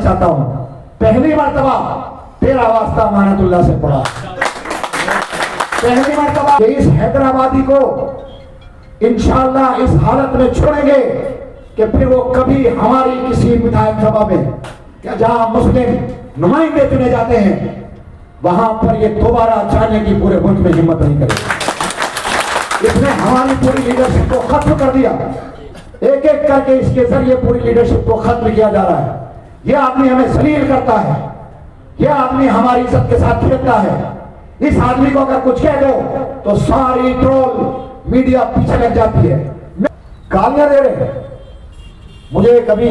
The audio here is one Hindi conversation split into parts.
चाहता हूं, पहली मर्तबा तेरा वास्ता अमानतुल्लाह से पड़ा, पहली मर्तबा इस हैदराबादी को इंशाअल्लाह इस हालत में छोड़ेंगे कि फिर वो कभी हमारी किसी विधायक सभा में क्या जहां मुस्लिम नुमाइंदे चुने जाते हैं वहां पर ये दोबारा जाने की पूरे मुल्क में हिम्मत नहीं करेगा। इसने हमारी पूरी लीडरशिप को खत्म कर दिया, एक एक करके इसके जरिए पूरी लीडरशिप को खत्म किया जा रहा है। यह आदमी हमें जलील करता है, यह आदमी हमारी इज्जत के साथ खेलता है। इस आदमी को अगर कुछ कह दो तो सारी ट्रोल मीडिया पीछे लग जाती है, गालियां दे रहे। मुझे कभी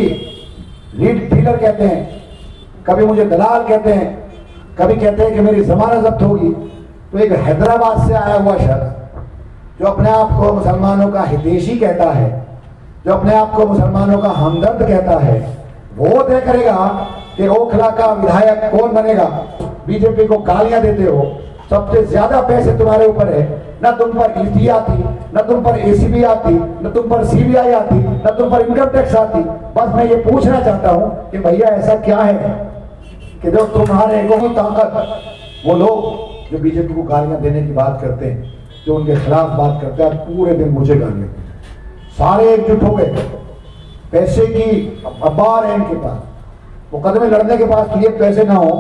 लीड डीलर कहते हैं, कभी मुझे दलाल कहते हैं, कभी कहते हैं कि मेरी जमानत जब्त होगी। तो एक हैदराबाद से आया हुआ शख्स जो अपने आप को मुसलमानों का हितैषी कहता है, जो अपने आप को मुसलमानों का हमदर्द कहता है, वो तय करेगा कि ओखला का विधायक कौन बनेगा। बीजेपी को गालियां देते हो, सबसे ज्यादा पैसे तुम्हारे ऊपर है, न तुम पर ईडी आती, न तुम पर एसीबी आती, न तुम पर सीबीआई आती, न तुम पर इनकम टैक्स आती। बस मैं ये पूछना चाहता हूं कि भैया ऐसा क्या है कि जो तुम्हारे को ताकत, वो लोग जो बीजेपी को गालियां देने की बात करते हैं, जो उनके खिलाफ बात करते हैं, पूरे दिन मुझे गालियां, सारे एकजुट हो गए। पैसे की अपार है इनके पास, मुकदमे लड़ने के पास लिए पैसे ना हो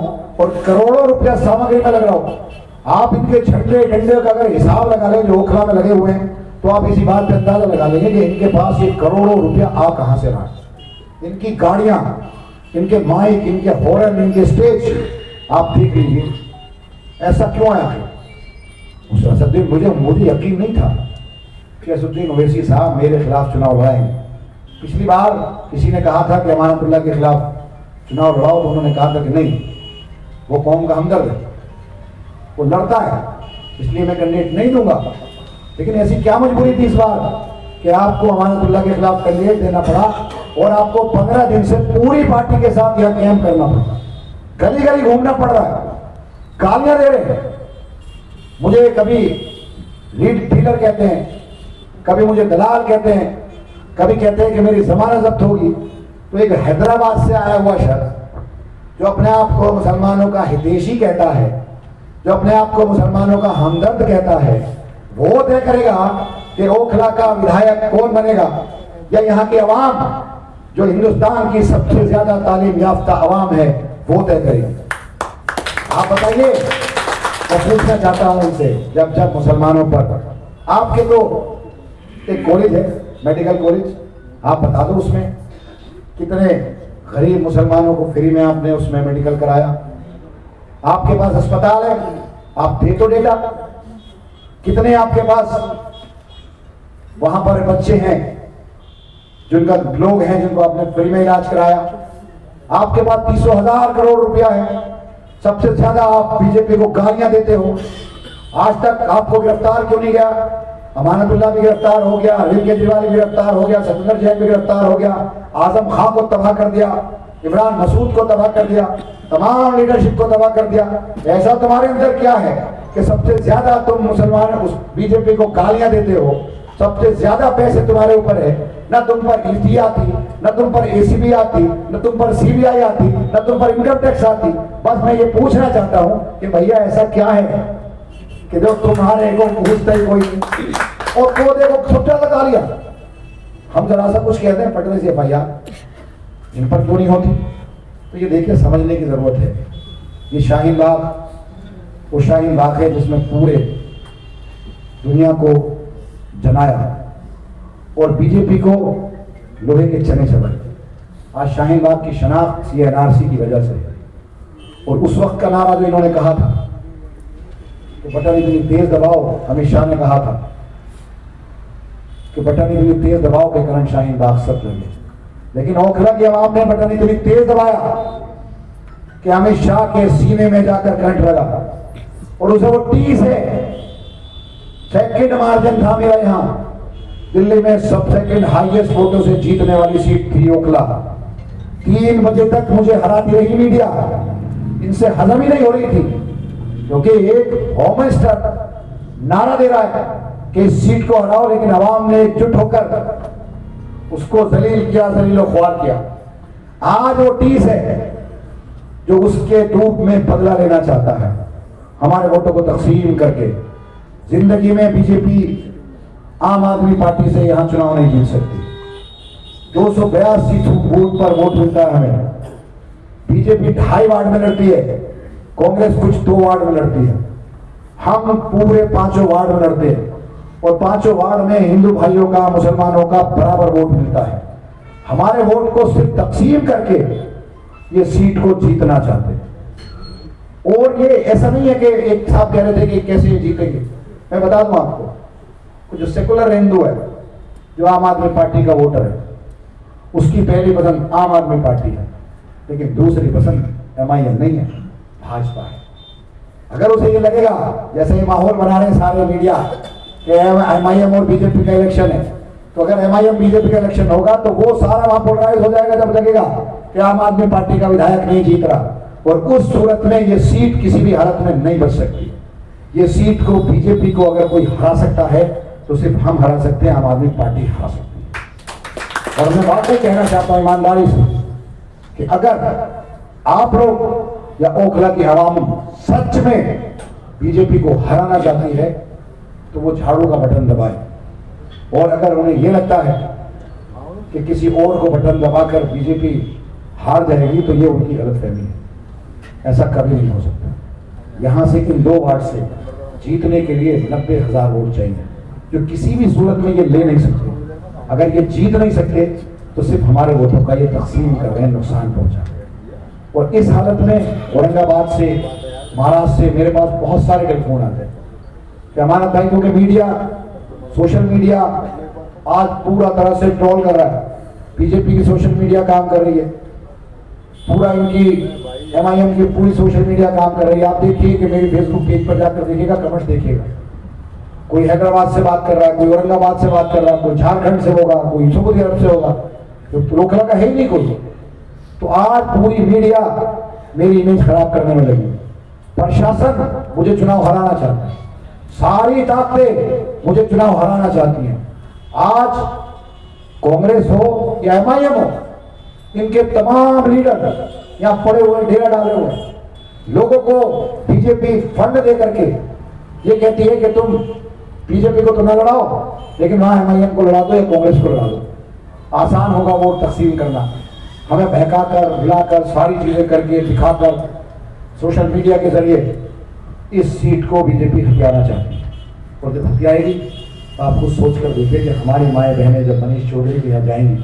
और करोड़ों रुपया सामग्री में लग रहा हो। आप इनके झंडे डंडे का अगर हिसाब लगा लें जो ओखला में लगे हुए हैं, तो आप इसी बात पे अंदाजा लगा लेंगे कि इनके पास ये करोड़ों रुपया आ कहां से रहा। इनकी गाड़ियां, इनके माइक, इनके हॉर्न, इनके स्टेज आप देख लीजिए, ऐसा क्यों है आखिर? असदुद्दीन, मुझे यकीन नहीं था कि असदुद्दीन ओवैसी साहब मेरे खिलाफ चुनाव लड़ाएंगे। पिछली बार किसी ने कहा था कि अमानतुल्लाह के खिलाफ चुनाव लड़ाओ, तो उन्होंने कहा था कि नहीं, वो कौम का हमदर्द है, वो लड़ता है, इसलिए मैं कैंडिडेट नहीं दूंगा। लेकिन ऐसी क्या मजबूरी थी इस बार कि आपको अमानतुल्लाह के खिलाफ कैंडिडेट देना पड़ा और आपको 15 दिन से पूरी पार्टी के साथ यह कैंप करना पड़ा, गली गली घूमना पड़ रहा है, गालियां दे रहे। मुझे कभी लीड डीलर कहते हैं, कभी मुझे दलाल कहते हैं, कभी कहते हैं कि मेरी जमानत जब्त होगी। तो एक हैदराबाद से आया हुआ शख्स जो अपने आप को मुसलमानों का हितैषी कहता है, जो अपने आप को मुसलमानों का हमदर्द कहता है, वो तय करेगा कि ओखला का विधायक कौन बनेगा, या यहाँ की अवाम जो हिंदुस्तान की सबसे ज्यादा तालीम याफ्ता अवाम है वो तय करेगी। आप बताइए, मैं पूछना चाहता हूं उनसे, जब मुसलमानों पर आपके तो एक कॉलेज है, मेडिकल कॉलेज, आप बता दो उसमें कितने गरीब मुसलमानों को फ्री में आपने उसमें मेडिकल कराया। आपके पास अस्पताल है, आप दे तो डेटा, कितने आपके पास वहां पर बच्चे हैं जिनका लोग हैं जिनको आपने फ्री में इलाज कराया। आपके पास 300,000 करोड़ रुपया है, सबसे ज्यादा आप बीजेपी को गालियां देते हो। आज तक आपको गिरफ्तार क्यों नहीं गया? अमानतुल्लाह भी गिरफ्तार हो गया, अरविंद केजरीवाल भी गिरफ्तार हो गया, सत्येंद्र जैन भी गिरफ्तार हो गया, आजम खां को तबाह कर दिया, इमरान मसूद को तबाह कर दिया, तमाम लीडरशिप को तबाह कर दिया। ऐसा तुम्हारे अंदर क्या है कि सबसे ज्यादा तुम मुसलमान उस बीजेपी को गालियां देते हो, सबसे ज्यादा पैसे तुम्हारे ऊपर है, न तुम पर ईडी आती, न तुम पर एसीबी आती, न तुम पर सीबीआई आती, न तुम पर इनकम टैक्स आती। बस मैं ये पूछना चाहता हूं कि भैया ऐसा क्या है कि जो तुम्हारे को पूछते ही कोई नहीं, और वो देखो सबसे ज्यादा गालियां। हम जरा सा कुछ कहते हैं पटने से एफआईआर इन पर क्यों नहीं होती? तो ये देखिए, समझने की जरूरत है। ये शाहीन बाग वो शाहीन बाग है जिसमें पूरे दुनिया को जनाया और बीजेपी को लोहे के चने चबाए। आज शाहीन बाग की शनाख्त ये एनआरसी की वजह से, और उस वक्त का नारा जो इन्होंने कहा था कि बटन इतनी तेज दबाओ, अमित शाह ने कहा था कि बटन इतनी तेज दबाओ के कारण शाहीन बाग सब लगे। लेकिन ओखला की आवाम ने बटन इतनी तेज दबाया कि अमित शाह के सीने में जाकर करंट लगा और उसे वो 30 से सेकंड मार्जिन था मेरा। यहां दिल्ली में सब सेकंड हाईएस्ट वोटों से जीतने वाली सीट थी ओखला। 3 बजे तक मुझे हराती रही मीडिया, इनसे हजम ही नहीं हो रही थी, क्योंकि एक होम मिनिस्टर नारा दे रहा है कि इस सीट को हराओ, लेकिन अवाम ने एकजुट होकर उसको जलील किया, जलीलो ख्वार किया। आज वो 30 है, जो उसके रूप में बदला लेना चाहता है हमारे वोटों को तकसीम करके। जिंदगी में बीजेपी आम आदमी पार्टी से यहां चुनाव नहीं जीत सकती। 282 बूथ पर वोट मिलता है हमें। बीजेपी 2.5 वार्ड में लड़ती है, कांग्रेस कुछ 2 वार्ड में लड़ती है, हम पूरे 5 वार्ड में लड़ते हैं और 5 वार्ड में हिंदू भाइयों का मुसलमानों का बराबर वोट मिलता है। हमारे वोट को सिर्फ तकसीम करके ये सीट को जीतना चाहते हैं। और ये ऐसा नहीं है कि एक साहब कह रहे थे कि कैसे ये जीतेंगे। मैं बता दूं आपको, जो सेकुलर हिंदू है, जो आम आदमी पार्टी का वोटर है, उसकी पहली पसंद आम आदमी पार्टी है, लेकिन दूसरी पसंद MIM नहीं है, भाजपा है। अगर उसे ये लगेगा जैसे ये माहौल बना रहे हैं सारे मीडिया कि MIM और बीजेपी का इलेक्शन है, तो अगर MIM बीजेपी का इलेक्शन होगा तो वो सारा वहां पोलराइज हो जाएगा जब लगेगा कि आम आदमी पार्टी का विधायक नहीं जीत रहा। और उस सूरत में ये सीट किसी भी हालत में नहीं बच सकती। ये सीट को बीजेपी को अगर कोई हरा सकता है तो सिर्फ हम हरा सकते हैं, आम आदमी पार्टी हरा सकती है। और मैं बात ये कहना चाहता हूं ईमानदारी से कि अगर आप लोग या ओखला की आवाम सच में बीजेपी को हराना चाहती है तो वो झाड़ू का बटन दबाए। और अगर उन्हें यह लगता है कि किसी और को बटन दबाकर बीजेपी हार जाएगी तो ये उनकी गलतफहमी है। ऐसा कभी नहीं हो सकता। यहां से इन 2 वार्ड से जीतने के लिए 90,000 वोट चाहिए, जो किसी भी सूरत में ये ले नहीं सकते। अगर ये जीत नहीं सकते तो सिर्फ हमारे वोटों का ये तकसीम कर रहे हैं, नुकसान पहुंचा। और इस हालत में औरंगाबाद से, महाराष्ट्र से मेरे पास बहुत सारे टेलीफोन आते हैं कि हमारा भाई, क्योंकि मीडिया, सोशल मीडिया आज पूरा तरह से ट्रोल कर रहा है। बीजेपी की सोशल मीडिया काम कर रही है, पूरा इनकी MIM की पूरी सोशल मीडिया काम कर रही है। आप देखिए कि मेरी फेसबुक पेज पर जाकर देखिएगा, कमेंट्स देखिएगा। कोई हैदराबाद से बात कर रहा है, कोई औरंगाबाद से बात कर रहा है, कोई झारखंड से होगा, कोई सऊदी अरब से होगा, तो लोकला का है ही नहीं कोई। तो आज पूरी मीडिया मेरी इमेज खराब करने में लगी। प्रशासन मुझे चुनाव हराना चाहता है, सारी ताकतें मुझे चुनाव हराना चाहती हैं। आज कांग्रेस हो या MIM हो, इनके तमाम लीडर यहां पड़े हुए, डेरा डाले हुए लोगों को बीजेपी फंड दे करके ये कहती है कि तुम बीजेपी को तो न लड़ाओ, लेकिन वहां MIM को लड़ा दो या कांग्रेस को लड़ा दो, आसान होगा वोट तकसीम करना। हमें बहकाकर, हिलाकर, सारी चीजें करके, दिखाकर, सोशल मीडिया के जरिए इस सीट को बीजेपी हथियाना चाहती है। और जब हथियाएगी तो आपको सोच कर देखिए कि हमारी माएँ बहनें जब मनीष चौधरी के यहाँ जाएंगी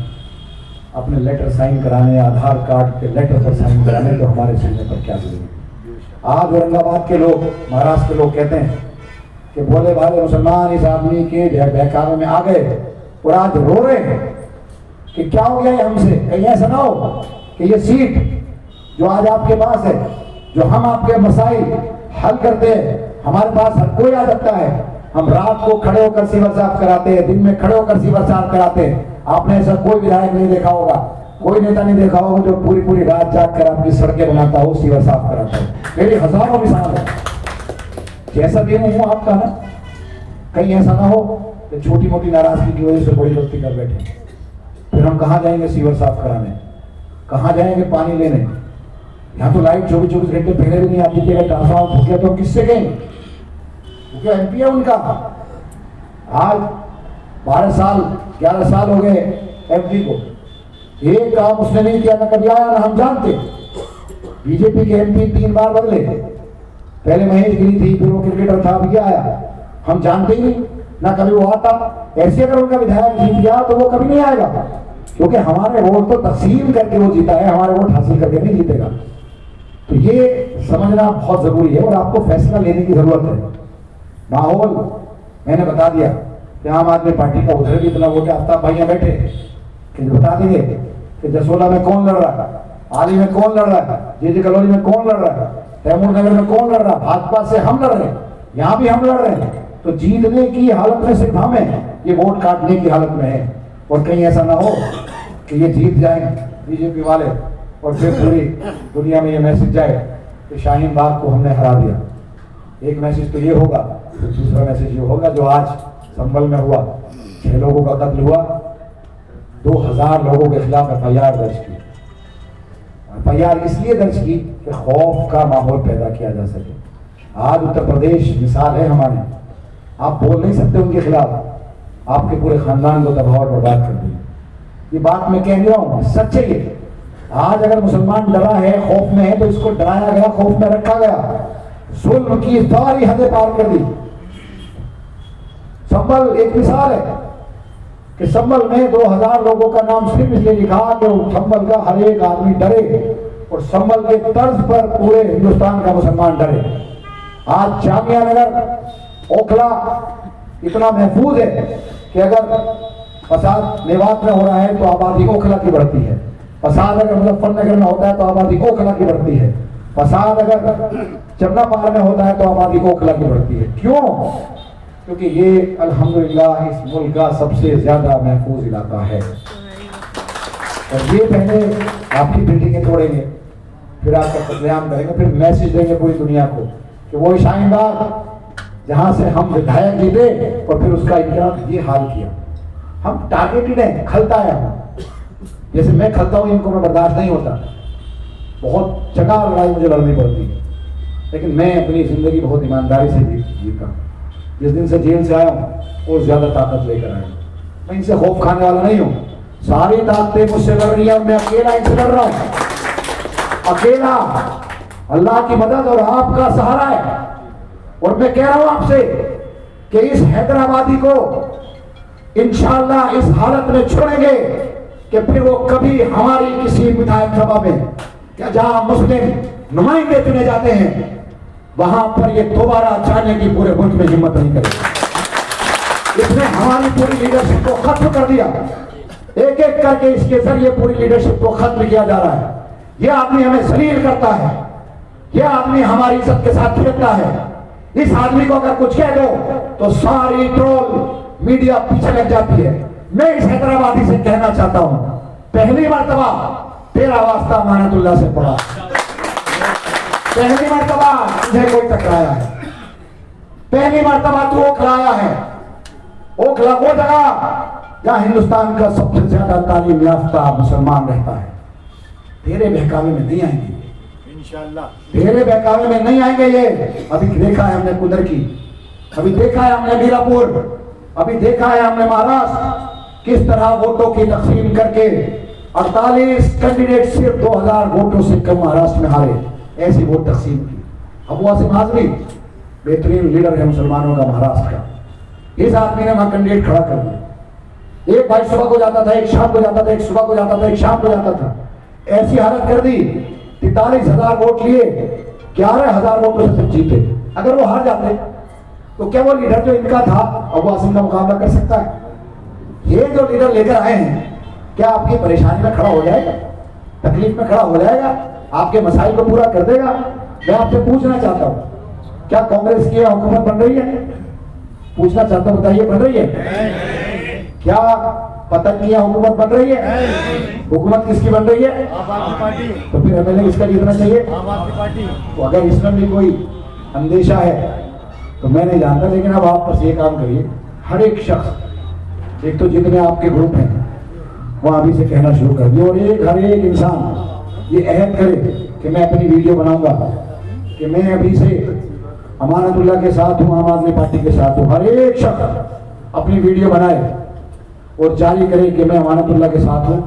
अपने लेटर साइन कराने, आधार कार्ड के लेटर पर साइन कराने, तो हमारे सीने पर क्या करेंगे। आज औरंगाबाद के लोग, महाराष्ट्र के लोग कहते हैं कि भोले भाले मुसलमान इस आदमी के बहकावे में आ गए और आज रो रहे हैं कि क्या हो गया है हमसे। कहीं ऐसा ना हो कि ये सीट जो आज आपके पास है, जो हम आपके मसाइल हल करते हैं, हमारे पास हर कोई आ सकता है। हम रात को खड़े होकर सीवर साफ कराते हैं, दिन में खड़े होकर सीवर साफ कराते हैं। आपने ऐसा कोई विधायक नहीं देखा होगा, कोई नेता नहीं देखा होगा जो पूरी पूरी रात जाग कर आपकी सड़कें बनाता हो, सीवर साफ कराता हो। मेरी हजारों मिसाल है। जैसा भी हूं आपका ना, कहीं ऐसा ना हो कि छोटी मोटी नाराजगी की वजह से बड़ी गलती कर बैठे, फिर हम कहाँ जाएंगे सीवर साफ कराने, कहाँ जाएंगे पानी लेने। यहाँ तो लाइट 24 घंटे पहले भी नहीं आती थी। अगर ट्रांसफार्मर फूट गया तो किससे गए, क्योंकि MP है उनका। आज 12 साल 11 साल हो गए MP को, एक काम उसने नहीं किया, ना कभी आया ना हम जानते। बीजेपी के MP 3 बार बदले, पहले महेश गिरी थी, फिर वो क्रिकेटर था, अभी आया, हम जानते ही नहीं, ना कभी वो आता। ऐसे अगर उनका विधायक जीत गया तो वो कभी नहीं आएगा, क्योंकि हमारे वोट तो तकसीम करके वो जीता है, हमारे वोट हासिल करके नहीं जीतेगा। तो ये समझना बहुत जरूरी है और आपको फैसला लेने की जरूरत है। माहौल मैंने बता दिया कि आम आदमी पार्टी का उधर भी इतना वोट है। आफ्ताब भाइयां बैठे कि बता देंगे कि जसोला में कौन लड़ रहा है, आली में कौन लड़ रहा है, JJ कॉलोनी में कौन लड़ रहा है, तैमूर नगर में कौन लड़ रहा है। भाजपा से हम लड़ रहे हैं, यहाँ भी हम लड़ रहे हैं। तो जीतने की हालत में सिर्फ हम हैं, ये वोट काटने की हालत में है। और कहीं ऐसा ना हो कि ये जीत जाए बीजेपी वाले और फिर पूरी दुनिया में ये मैसेज जाए कि शाहीन बाग को हमने हरा दिया। एक मैसेज तो ये होगा, दूसरा मैसेज ये होगा जो आज संभल में हुआ, 6 लोगों का कत्ल हुआ, 2000 लोगों के खिलाफ FIR दर्ज की। एफआईआर इसलिए दर्ज की कि खौफ का माहौल पैदा किया जा सके। आज उत्तर प्रदेश मिसाल है हमारे, आप बोल नहीं सकते उनके खिलाफ, आपके पूरे खानदान को तबाह और बर्बाद कर देंगे। ये बात मैं कह रहा हूँ, सच है ये। आज अगर मुसलमान डरा है, खौफ में है, तो इसको डराया गया, खौफ में रखा गया, जुल्म की सारी हदें पार कर दी। संभल एक मिसाल है कि संभल में 2000 लोगों का नाम सिर्फ इसलिए लिखा कि संभल का हर एक आदमी डरे और संभल के तर्ज पर पूरे हिंदुस्तान का मुसलमान डरे। आज जामिया नगर ओखला इतना महफूज है कि अगर फसाद मेवात में हो रहा है तो आबादी ओखला की बढ़ती है, फसाद अगर मुजफ्फरनगर में होता है तो आबादी ओखला की बढ़ती है, फसाद अगर चन्नापार में होता है तो आबादी ओखला की बढ़ती है। क्यों? क्योंकि ये अल्हम्दुलिल्लाह इस मुल्क का सबसे ज्यादा महफूज इलाका है। और ये पहले आपकी बिल्डिंगें तोड़ेंगे, फिर आपका कत्लेआम करेंगे, फिर मैसेज देंगे पूरी दुनिया को कि वो शाहीनबाग जहां से हम विधायक जीते और फिर उसका इनका ये हाल किया। हम टारगेटेड हैं, खलता है हम, जैसे मैं खलता हूँ इनको मैं बर्दाश्त नहीं होता, बहुत जगह लड़ाई मुझे लड़नी पड़ती है, लेकिन मैं अपनी जिंदगी बहुत ईमानदारी से जीता। जिस दिन से जेल से आया हूँ और ज्यादा ताकत लेकर आया हूँ। मैं इनसे खौफ खाने वाला नहीं हूँ, सारी ताकतें मुझसे लड़ रही है, मैं अकेला इनसे लड़ रहा हूँ, अकेला। अल्लाह की मदद और आपका सहारा है। और मैं कह रहा हूं आपसे कि इस हैदराबादी को इंशाअल्लाह इस हालत में छोड़ेंगे कि फिर वो कभी हमारी किसी विधायक सभा में, क्या जहां मुस्लिम नुमाइंदे चुने जाते हैं, वहां पर ये दोबारा जाने की पूरे मुल्क में हिम्मत नहीं करेगी। इसने हमारी पूरी लीडरशिप को खत्म कर दिया, एक एक करके इसके जरिए पूरी लीडरशिप को खत्म किया जा रहा है। यह आदमी हमें जलील करता है, यह आदमी हमारी इज्जत के साथ खेलता है। इस आदमी को अगर कुछ कह दो तो सारी ट्रोल मीडिया पीछे लग जाती है। मैं इस हैदराबादी से कहना चाहता हूं, पहली मर्तबा तेरा वास्ता अमानतुल्लाह से पड़ा, पहली मर्तबा तुझे कोई टकराया है, पहली मर्तबा तू ओखला आया है। ओखला वो जगह जहां हिंदुस्तान का सबसे ज्यादा तालीम याफ्ता मुसलमान रहता है। तेरे बहकावे में नहीं आएंगे इंशाअल्लाह, तेरे बहकावे में नहीं आएंगे ये। अभी देखा है हमने कुदर की, अभी देखा है हमने मीरापुर, अभी देखा है हमने महाराष्ट्र, किस तरह वोटों की तकसीम करके 48 कैंडिडेट सिर्फ 2000 वोटों से कम महाराष्ट्र में हारे, ऐसी वोट तकसीम की। अबू आसिम आजमी बेहतरीन लीडर है मुसलमानों का महाराष्ट्र का, इस आदमी ने वहां कैंडिडेट खड़ा कर दिया। एक भाई सुबह को जाता था, एक शाम को जाता था, एक सुबह को जाता था, एक शाम को जाता था, ऐसी हालत कर दी। 43,000 वोट लिए, 11,000 वोटों से जीते। अगर वो हार जाते तो क्या वो लीडर जो इनका था अबू आसिम का मुकाबला कर सकता है? ये जो लीडर लेकर आए हैं, क्या आपकी परेशानी में खड़ा हो जाएगा, तकलीफ में खड़ा हो जाएगा, आपके मसाइल को पूरा कर देगा? मैं आपसे पूछना चाहता हूँ, क्या कांग्रेस की हुकूमत बन रही है? पूछना चाहता हूँ, बताइए बन रही है? क्या पतन की हुकूमत बन रही है? हुकूमत किसकी बन रही है? आम आदमी पार्टी। तो फिर एमएलए किसका जीतना चाहिए? आम आदमी पार्टी। तो अगर इसमें भी कोई अंदेशा है तो मैं नहीं जानता, लेकिन अब आप बस ये काम करिए, हर एक शख्स, एक तो जितने आपके ग्रुप हैं वो अभी से कहना शुरू कर दिए, और हर एक इंसान ये अहद करे कि मैं अपनी वीडियो बनाऊंगा कि मैं अभी से अमानतुल्लाह के साथ हूँ, आम आदमी पार्टी के साथ हूँ। हर एक शख्स अपनी वीडियो बनाए और जारी करे कि मैं अमानतुल्लाह के साथ हूँ,